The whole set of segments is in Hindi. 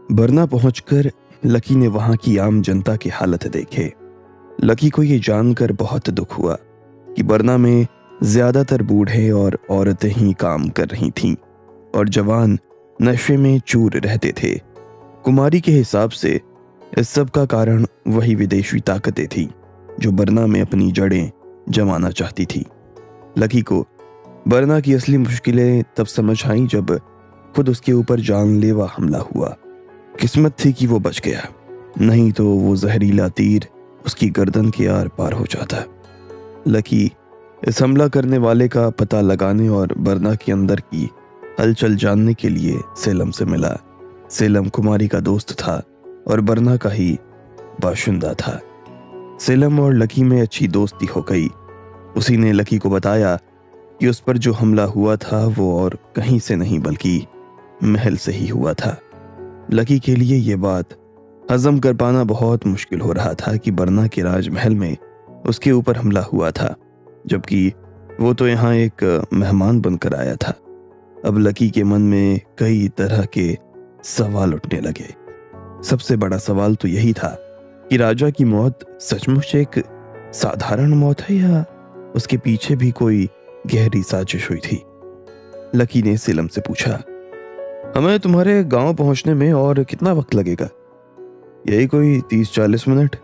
बरना पहुंचकर लकी ने वहां की आम जनता की हालत देखे। लकी को ये जानकर बहुत दुख हुआ कि बरना में ज्यादातर बूढ़े और औरतें ही काम कर रही थीं और जवान नशे में चूर रहते थे। कुमारी के हिसाब से इस सब का कारण वही विदेशी ताकतें थीं जो बरना में अपनी जड़ें जमाना चाहती थी। लकी को बरना की असली मुश्किलें तब समझ आईं जब खुद उसके ऊपर जानलेवा हमला हुआ। किस्मत थी कि वो बच गया, नहीं तो वो जहरीला तीर उसकी गर्दन के आर पार हो जाता। लकी इस हमला करने वाले का पता लगाने और बरना के अंदर की हलचल जानने के लिए सेलम से मिला। सेलम कुमारी का दोस्त था और बरना का ही बाशिंदा था। सेलम और लकी में अच्छी दोस्ती हो गई। उसी ने लकी को बताया कि उस पर जो हमला हुआ था वो और कहीं से नहीं बल्कि महल से ही हुआ था। लकी के लिए ये बात हजम कर पाना बहुत मुश्किल हो रहा था कि बरना के राजमहल में उसके ऊपर हमला हुआ था, जबकि वो तो यहाँ एक मेहमान बनकर आया था। अब लकी के मन में कई तरह के सवाल उठने लगे। सबसे बड़ा सवाल तो यही था कि राजा की मौत सचमुच एक साधारण मौत है या उसके पीछे भी कोई गहरी साजिश हुई थी। लकी ने सेलम से पूछा, हमें तुम्हारे गांव पहुंचने में और कितना वक्त लगेगा? यही कोई 30-40 मिनट।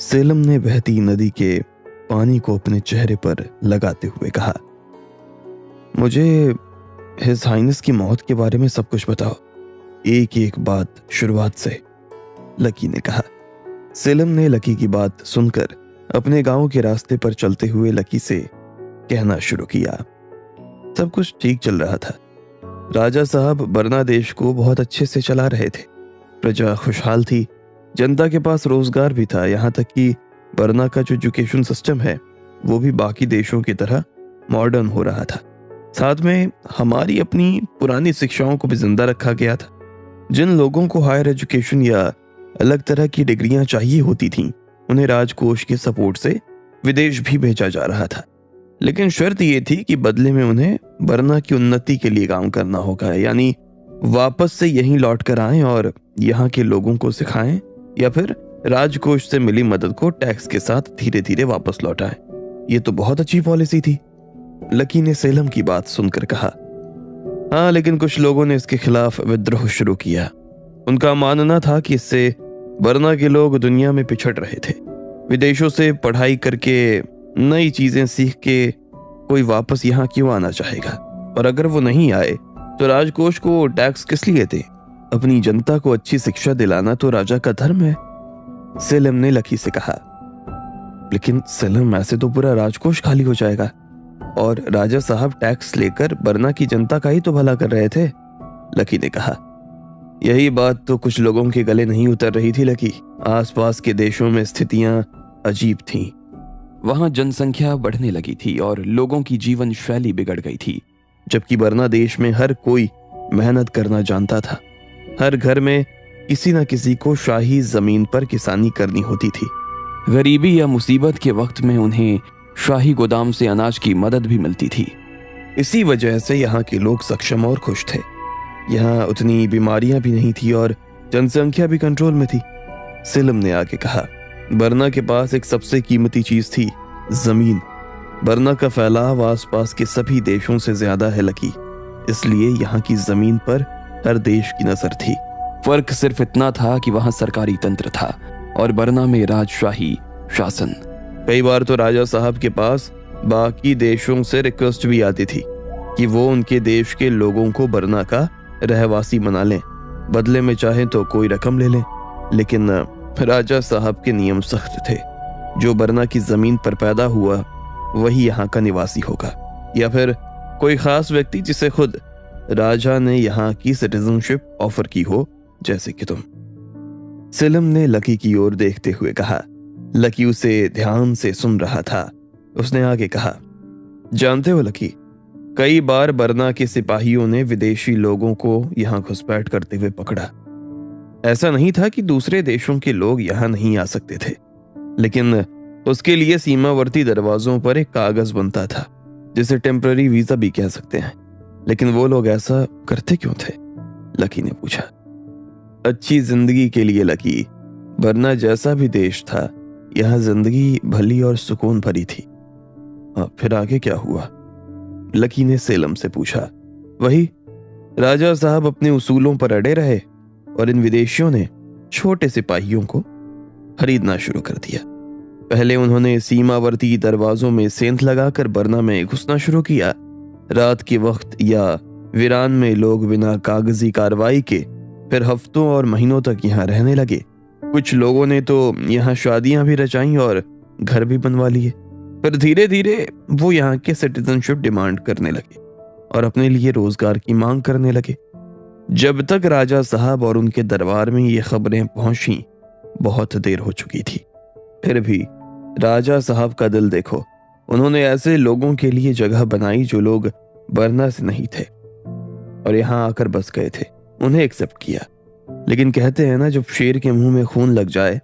सेलम ने बहती नदी के पानी को अपने चेहरे पर लगाते हुए कहा, मुझे हिज हाइनेस की मौत के बारे में सब कुछ बताओ, एक एक बात शुरुआत से, लकी ने कहा। सेलम ने लकी की बात सुनकर अपने गांव के रास्ते पर चलते हुए लकी से कहना शुरू किया। सब कुछ ठीक चल रहा था। राजा साहब बरना देश को बहुत अच्छे से चला रहे थे। प्रजा खुशहाल थी, जनता के पास रोजगार भी था, यहाँ तक कि बरना का जो एजुकेशन सिस्टम है वो भी बाकी देशों की तरह मॉडर्न हो रहा था। साथ में हमारी अपनी पुरानी शिक्षाओं को भी जिंदा रखा गया था। जिन लोगों को हायर एजुकेशन या अलग तरह की डिग्रियां चाहिए होती थीं, उन्हें राजकोष के सपोर्ट से विदेश भी भेजा जा रहा था। लेकिन शर्त ये थी कि बदले में उन्हें बरना की उन्नति के लिए काम करना होगा, यानी वापस से यहीं लौट कर आएं और यहाँ के लोगों को सिखाएं या फिर राजकोष से मिली मदद को टैक्स के साथ धीरे धीरे वापस लौटाएं। ये तो बहुत अच्छी पॉलिसी थी, लकी ने सेलम की बात सुनकर कहा। हाँ, लेकिन कुछ लोगों ने इसके खिलाफ विद्रोह शुरू किया। उनका मानना था कि इससे बरना के लोग दुनिया में पिछड़ रहे थे। विदेशों से पढ़ाई करके नई चीजें सीख के कोई वापस यहाँ क्यों आना चाहेगा? और अगर वो नहीं आए तो राजकोष को टैक्स किस लिए दे? अपनी जनता को अच्छी शिक्षा दिलाना तो राजा का धर्म है, सेलम ने लकी से कहा। लेकिन सेलम, ऐसे तो पूरा राजकोष खाली हो जाएगा और राजा साहब टैक्स लेकर बरना की जनता का ही तो भला कर रहे थे, लकी ने कहा। यही बात तो कुछ लोगों के गले नहीं उतर रही थी लकी। आसपास के देशों में स्थितियां अजीब थीं। वहां जनसंख्या बढ़ने लगी थी और लोगों की जीवन शैली बिगड़ गई थी, जबकि बरना देश में हर कोई मेहनत करना जानता था। हर घर में किसी न किसी को शाही जमीन पर किसानी करनी होती थी। गरीबी या मुसीबत के वक्त में उन्हें शाही गोदाम से अनाज की मदद भी मिलती थी। इसी वजह से यहाँ के लोग सक्षम और खुश थे। यहाँ उतनी बीमारियां भी नहीं थी और जनसंख्या भी कंट्रोल में थी, सेलम ने आगे कहा। बरना के पास एक सबसे कीमती चीज थी, जमीन। बरना का फैलाव आसपास के सभी देशों से ज्यादा है लकी, इसलिए यहाँ की जमीन पर हर देश की नजर थी। फर्क सिर्फ इतना था कि वहां सरकारी तंत्र था और बरना में राजशाही शासन। कई बार तो राजा साहब के पास बाकी देशों से रिक्वेस्ट भी आती थी कि वो उनके देश के लोगों को बरना का रहवासी बना लें, बदले में चाहे तो कोई रकम ले लें। लेकिन राजा साहब के नियम सख्त थे। जो बरना की जमीन पर पैदा हुआ वही यहाँ का निवासी होगा, या फिर कोई खास व्यक्ति जिसे खुद राजा ने यहाँ की सिटीजनशिप ऑफर की हो, जैसे कि तुम। सेलम ने लकी की ओर देखते हुए कहा। लकी उसे ध्यान से सुन रहा था। उसने आगे कहा, जानते हो लकी, कई बार बरना के सिपाहियों ने विदेशी लोगों को यहाँ घुसपैठ करते हुए पकड़ा। ऐसा नहीं था कि दूसरे देशों के लोग यहाँ नहीं आ सकते थे, लेकिन उसके लिए सीमावर्ती दरवाजों पर एक कागज बनता था, जिसे टेम्पररी वीजा भी कह सकते हैं। लेकिन वो लोग ऐसा करते क्यों थे? लकी ने पूछा। अच्छी जिंदगी के लिए लकी। वरना जैसा भी देश था, यहाँ जिंदगी भली और सुकून भरी थी। फिर आगे क्या हुआ? लकी ने सेलम से पूछा। वही, राजा साहब अपने उसूलों पर अड़े रहे और इन विदेशियों ने छोटे सिपाहियों को खरीदना शुरू कर दिया। पहले उन्होंने सीमावर्ती दरवाजों में सेंध लगाकर बरना में घुसना शुरू किया। रात के वक्त या वीरान में लोग बिना कागजी कार्रवाई के फिर हफ्तों और महीनों तक यहाँ रहने लगे। कुछ लोगों ने तो यहाँ शादियां भी रचाई और घर भी बनवा लिए। फिर धीरे धीरे वो यहाँ के सिटीजनशिप डिमांड करने लगे और अपने लिए रोजगार की मांग करने लगे। जब तक राजा साहब और उनके दरबार में ये खबरें पहुंची, बहुत देर हो चुकी थी। फिर भी राजा साहब का दिल देखो, उन्होंने ऐसे लोगों के लिए जगह बनाई जो लोग बरना से नहीं थे और यहाँ आकर बस गए थे। उन्हें एक्सेप्ट किया। लेकिन कहते हैं ना, जब शेर के मुंह में खून लग जाए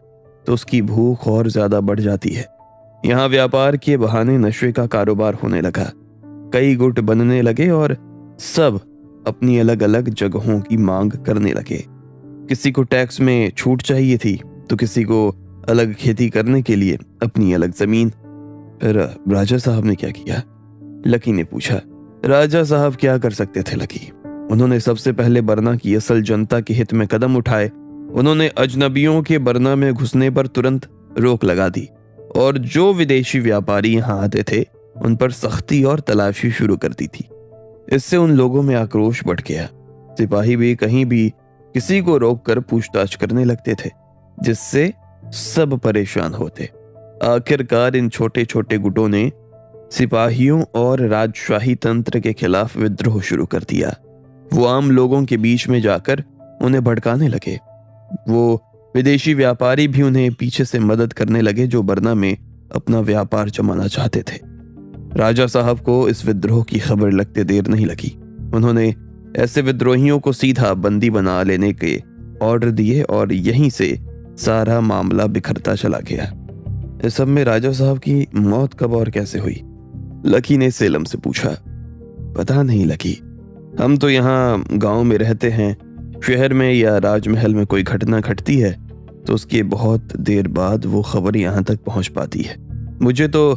तो उसकी भूख और ज्यादा बढ़ जाती है। यहाँ व्यापार के बहाने नशे का कारोबार होने लगा। कई गुट बनने लगे और सब अपनी अलग अलग जगहों की मांग करने लगे। किसी को टैक्स में छूट चाहिए थी तो किसी को अलग खेती करने के लिए अपनी अलग जमीन। फिर राजा साहब ने क्या किया? लकी ने पूछा। राजा साहब क्या कर सकते थे लकी? उन्होंने सबसे पहले बरना की असल जनता के हित में कदम उठाए। उन्होंने अजनबियों के बरना में घुसने पर तुरंत रोक लगा दी और जो विदेशी व्यापारी यहाँ आते थे उन पर सख्ती और तलाशी शुरू कर दी थी। इससे उन लोगों में आक्रोश बढ़ गया। सिपाही भी कहीं भी किसी को रोककर पूछताछ करने लगते थे, जिससे सब परेशान होते। आखिरकार इन छोटे छोटे गुटों ने सिपाहियों और राजशाही तंत्र के खिलाफ विद्रोह शुरू कर दिया। वो आम लोगों के बीच में जाकर उन्हें भड़काने लगे। वो विदेशी व्यापारी भी उन्हें पीछे से मदद करने लगे जो बरना में अपना व्यापार जमाना चाहते थे। राजा साहब को इस विद्रोह की खबर लगते देर नहीं लगी। उन्होंने ऐसे विद्रोहियों को सीधा बंदी बना लेने के ऑर्डर दिए और यहीं से सारा मामला बिखरता चला गया। इस सब में राजा साहब की मौत कब और कैसे हुई? लकी ने सेलम से पूछा। पता नहीं लकी, हम तो यहाँ गांव में रहते हैं। शहर में या राजमहल में कोई घटना घटती है तो उसके बहुत देर बाद वो खबर यहाँ तक पहुँच पाती है। मुझे तो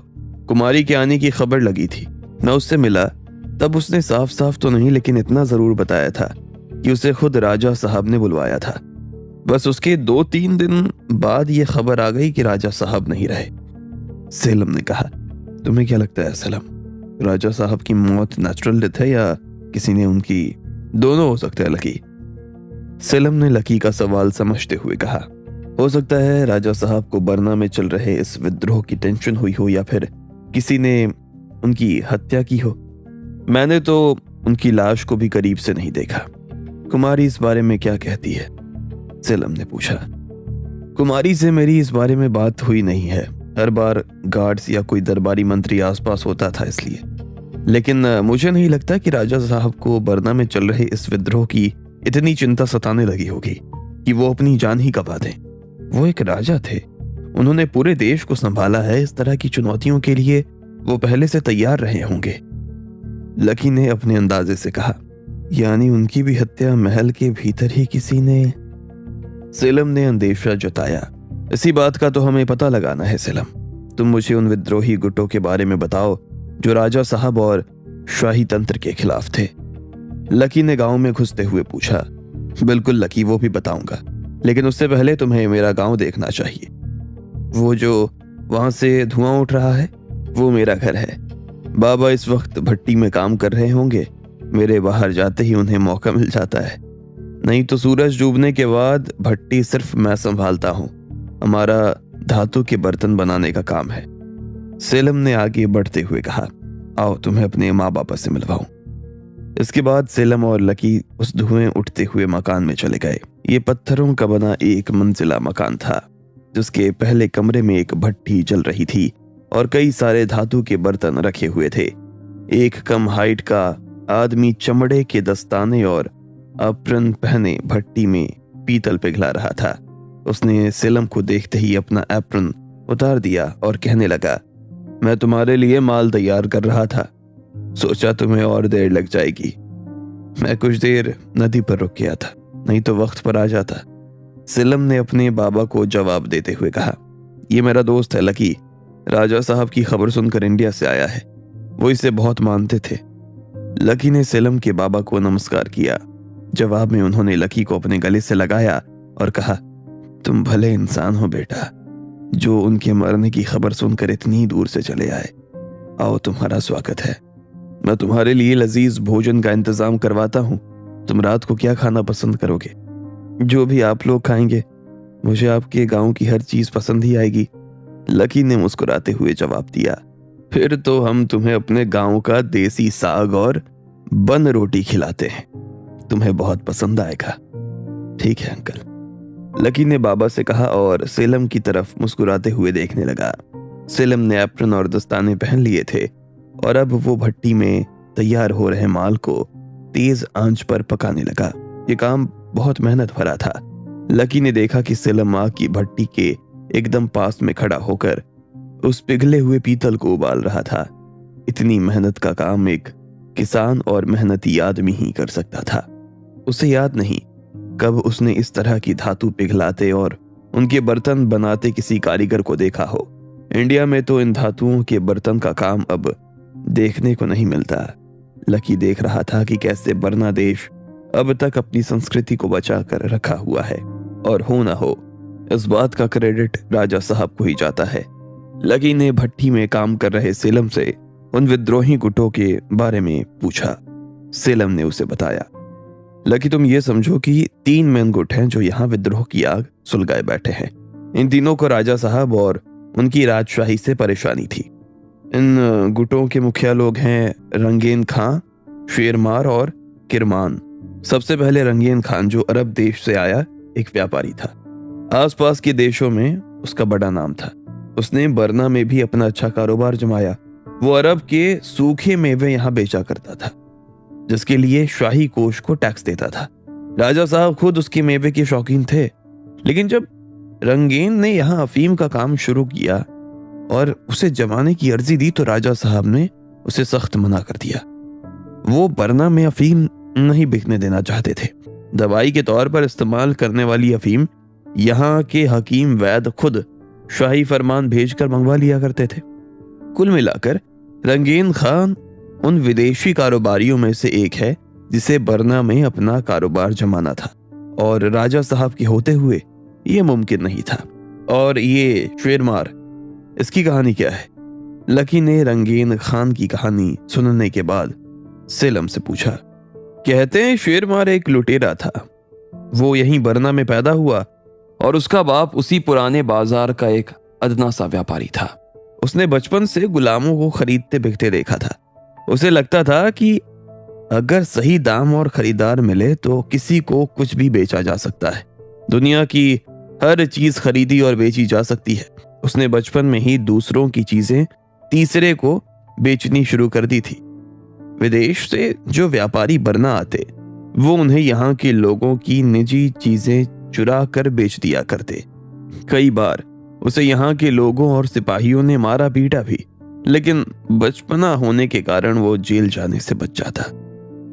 कुमारी के आने की खबर लगी थी। मैं उससे मिला, तब उसने साफ साफ तो नहीं लेकिन इतना जरूर बताया था कि उसे खुद राजा साहब ने बुलवाया था। बस उसके 2-3 दिन बाद ये खबर आ गई कि राजा साहब नहीं रहे। सेलम ने कहा। तुम्हें क्या लगता है सेलम, राजा साहब की मौत नेचुरल डेथ है या किसी ने उनकी? दोनों हो सकता है लकी। सेलम ने लकी का सवाल समझते हुए कहा। हो सकता है राजा साहब को बरना में चल रहे इस विद्रोह की टेंशन हुई हो या फिर किसी ने उनकी हत्या की हो। मैंने तो उनकी लाश को भी करीब से नहीं देखा। कुमारी इस बारे में क्या कहती है? सेलम ने पूछा। कुमारी से मेरी इस बारे में बात हुई नहीं है। हर बार गार्ड्स या कोई दरबारी मंत्री आसपास होता था इसलिए। लेकिन मुझे नहीं लगता कि राजा साहब को बरना में चल रहे इस विद्रोह की इतनी चिंता सताने लगी होगी कि वो अपनी जान ही गंवा दें। वो एक राजा थे, उन्होंने पूरे देश को संभाला है। इस तरह की चुनौतियों के लिए वो पहले से तैयार रहे होंगे। लकी ने अपने अंदाजे से कहा। यानी उनकी भी हत्या महल के भीतर ही किसी ने? सेलम ने अंदेशा जताया। इसी बात का तो हमें पता लगाना है सेलम। तुम मुझे उन विद्रोही गुटों के बारे में बताओ जो राजा साहब और शाही तंत्र के खिलाफ थे। लकी ने गांव में घुसते हुए पूछा। बिल्कुल लकी, वो भी बताऊंगा, लेकिन उससे पहले तुम्हें मेरा गांव देखना चाहिए। वो जो वहां से धुआं उठ रहा है वो मेरा घर है। बाबा इस वक्त भट्टी में काम कर रहे होंगे। मेरे बाहर जाते ही उन्हें मौका मिल जाता है, नहीं तो सूरज डूबने के बाद भट्टी सिर्फ मैं संभालता हूँ। हमारा धातु के बर्तन बनाने का काम है। सेलम ने आगे बढ़ते हुए कहा। आओ तुम्हें अपने माँ बापा से मिलवाऊं। इसके बाद सेलम और लकी उस धुएं उठते हुए मकान में चले गए। ये पत्थरों का बना एक मंजिला मकान था, जिसके पहले कमरे में एक भट्टी जल रही थी और कई सारे धातु के बर्तन रखे हुए थे। एक कम हाइट का आदमी चमड़े के दस्ताने और अप्रन पहने भट्टी में पीतल पिघला रहा था। उसने सेलम को देखते ही अपना एप्रन उतार दिया और कहने लगा, मैं तुम्हारे लिए माल तैयार कर रहा था, सोचा तुम्हें और देर लग जाएगी। मैं कुछ देर नदी पर रुक गया था। नहीं तो वक्त पर आ जाता। सेलम ने अपने बाबा को जवाब देते हुए कहा, ये मेरा दोस्त है लकी, राजा साहब की खबर सुनकर इंडिया से आया है। वो इसे बहुत मानते थे। लकी ने सेलम के बाबा को नमस्कार किया। जवाब में उन्होंने लकी को अपने गले से लगाया और कहा, तुम भले इंसान हो बेटा, जो उनके मरने की खबर सुनकर इतनी दूर से चले आए। आओ, तुम्हारा स्वागत है। मैं तुम्हारे लिए लजीज भोजन का इंतजाम करवाता हूँ। तुम रात को क्या खाना पसंद करोगे? जो भी आप लोग खाएंगे, मुझे आपके गांव की हर चीज पसंद ही आएगी। लकी ने मुस्कुराते हुए जवाब दिया, फिर तो हम तुम्हें अपने गांव का देसी साग और बन रोटी खिलाते हैं, तुम्हें बहुत पसंद आएगा। ठीक है अंकल, लकी ने बाबा से कहा और सेलम की तरफ मुस्कुराते हुए देखने लगा। सेलम ने एप्रन और दस्ताने पहन लिए थे और अब वो भट्टी में तैयार हो रहे माल को तेज आंच पर पकाने लगा। ये काम बहुत मेहनत भरा था। लकी ने देखा कि सेलम आग की भट्टी के एकदम पास में खड़ा होकर उस पिघले हुए पीतल को उबाल रहा था। इतनी मेहनत का काम एक किसान और मेहनती आदमी ही कर सकता था। उसे याद नहीं कब उसने इस तरह की धातु पिघलाते और उनके बर्तन बनाते किसी कारीगर को देखा हो। इंडिया में तो इन धातुओं के बर्तन का काम अब देखने को नहीं मिलता। लकी देख रहा था कि कैसे बरना देश अब तक अपनी संस्कृति को बचा कर रखा हुआ है, और हो ना हो इस बात का क्रेडिट राजा साहब को ही जाता है। लकी ने भट्टी में काम कर रहे सेलम से उन विद्रोही गुटों के बारे में पूछा। सेलम ने उसे बताया, लकी तुम ये समझो कि 3 मेन गुट हैं जो यहाँ विद्रोह की आग सुलगाए बैठे हैं। इन तीनों को राजा साहब और उनकी राजशाही से परेशानी थी। इन गुटों के मुखिया लोग हैं रंगीन खां, शेरमार और किरमान। सबसे पहले रंगीन खान, जो अरब देश से आया एक व्यापारी था। आसपास के देशों में उसका बड़ा नाम था। उसने बरना में भी अपना अच्छा कारोबार जमाया। वो अरब के सूखे मेवे यहाँ बेचा करता था, जिसके लिए शाही कोष को टैक्स देता था। राजा साहब खुद उसके मेवे के शौकीन थे, लेकिन जब रंगीन ने यहाँ अफीम का काम शुरू किया और उसे जमाने की अर्जी दी तो राजा साहब ने उसे सख्त मना कर दिया। वो बरना में अफीम नहीं बिकने देना चाहते थे। दवाई के तौर पर इस्तेमाल करने वाली अफीम यहाँ के हकीम वैद खुद शाही फरमान भेजकर मंगवा लिया करते थे। कुल मिलाकर रंगीन खान उन विदेशी कारोबारियों में से एक है जिसे बरना में अपना कारोबार जमाना था, और राजा साहब के होते हुए ये मुमकिन नहीं था। और ये शेरमार, इसकी कहानी क्या है? लकी ने रंगीन खान की कहानी सुनने के बाद सेलम से पूछा। कहते हैं शेरमार एक लुटेरा था। वो यहीं बरना में पैदा हुआ और उसका बाप उसी पुराने बाजार का एक अदना सा व्यापारी था। उसने बचपन से गुलामों को खरीदते बिकते देखा था। उसे लगता था कि अगर सही दाम और खरीदार मिले तो किसी को कुछ भी बेचा जा सकता है। दुनिया की हर चीज खरीदी और बेची जा सकती है। उसने बचपन में ही दूसरों की चीजें तीसरे को बेचनी शुरू कर दी थी। विदेश से जो व्यापारी बरना आते, वो उन्हें यहाँ के लोगों की निजी चीजें चुरा कर बेच दिया करते। कई बार उसे यहाँ के लोगों और सिपाहियों ने मारा पीटा भी, लेकिन बचपना होने के कारण वो जेल जाने से बच जाता।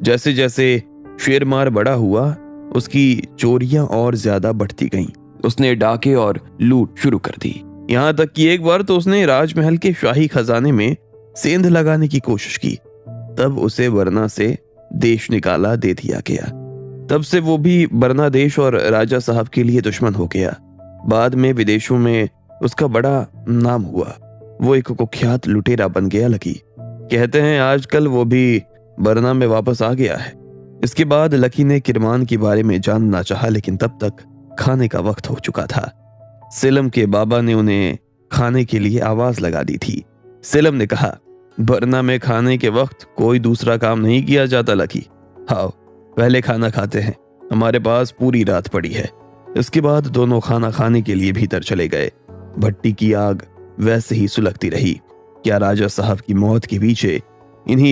जैसे जैसे शेरमार बड़ा हुआ, उसकी चोरियां और ज्यादा बढ़ती गईं। उसने डाके और लूट शुरू कर दी। यहाँ तक कि एक बार तो उसने राजमहल के शाही खजाने में सेंध लगाने की कोशिश की। तब उसे बरना से देश निकाला दे दिया गया। तब से वो भी बरना देश और राजा साहब के लिए दुश्मन हो गया। बाद में विदेशों में उसका बड़ा नाम हुआ। वो एक कुख्यात लुटेरा बन गया लकी। कहते हैं आजकल वो भी बरना में वापस आ गया है। इसके बाद लकी ने किरमान के बारे में जानना चाहा, लेकिन तब तक खाने का वक्त हो चुका था। सेलम के बाबा ने उन्हें खाने के लिए आवाज लगा दी थी। सेलम ने कहा, बरना में खाने के वक्त कोई दूसरा काम नहीं किया जाता लकी। आओ पहले खाना खाते हैं, हमारे पास पूरी रात पड़ी है। इसके बाद दोनों खाना खाने के लिए भीतर चले गए। भट्टी की आग वैसे ही सुलगती रही। क्या राजा साहब की मौत के पीछे इन्हीं